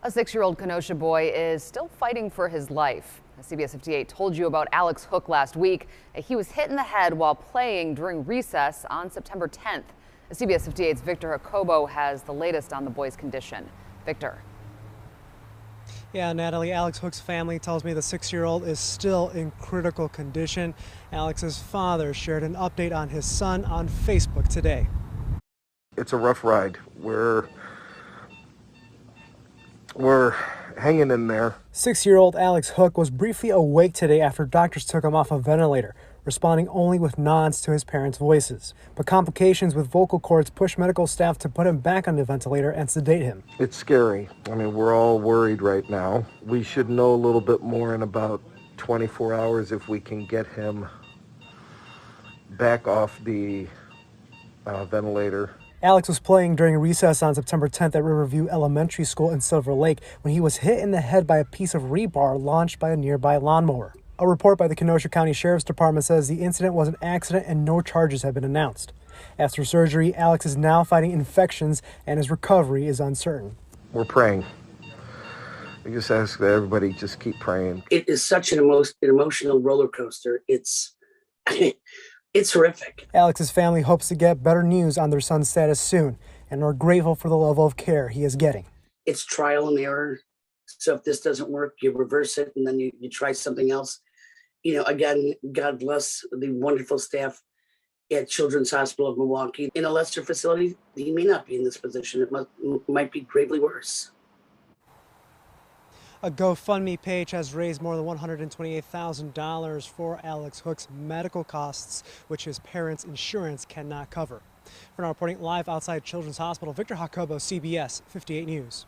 A 6-year-old Kenosha boy is still fighting for his life. CBS 58 told you about Alex Hook last week. He was hit in the head while playing during recess on September 10th. CBS 58's Victor Jacobo has the latest on the boy's condition. Victor. Yeah, Natalie, Alex Hook's family tells me the 6-year-old is still in critical condition. Alex's father shared an update on his son on Facebook today. It's a rough ride. We're hanging in there. 6-year-old Alex Hook was briefly awake today after doctors took him off a ventilator, responding only with nods to his parents' voices. But complications with vocal cords pushed medical staff to put him back on the ventilator and sedate him. It's scary. I mean, we're all worried right now. We should know a little bit more in about 24 hours if we can get him back off the ventilator. Alex was playing during recess on September 10th at Riverview Elementary School in Silver Lake when he was hit in the head by a piece of rebar launched by a nearby lawnmower. A report by the Kenosha County Sheriff's Department says the incident was an accident and no charges have been announced. After surgery, Alex is now fighting infections and his recovery is uncertain. We're praying. I just ask that everybody just keep praying. It is such an emotional roller coaster. It's horrific. Alex's family hopes to get better news on their son's status soon and are grateful for the level of care he is getting. It's trial and error. So if this doesn't work, you reverse it and then you try something else. You know, again, God bless the wonderful staff at Children's Hospital of Milwaukee. In a lesser facility, he may not be in this position. It might be gravely worse. A GoFundMe page has raised more than $128,000 for Alex Hook's medical costs, which his parents' insurance cannot cover. For now, reporting live outside Children's Hospital, Victor Jacobo, CBS 58 News.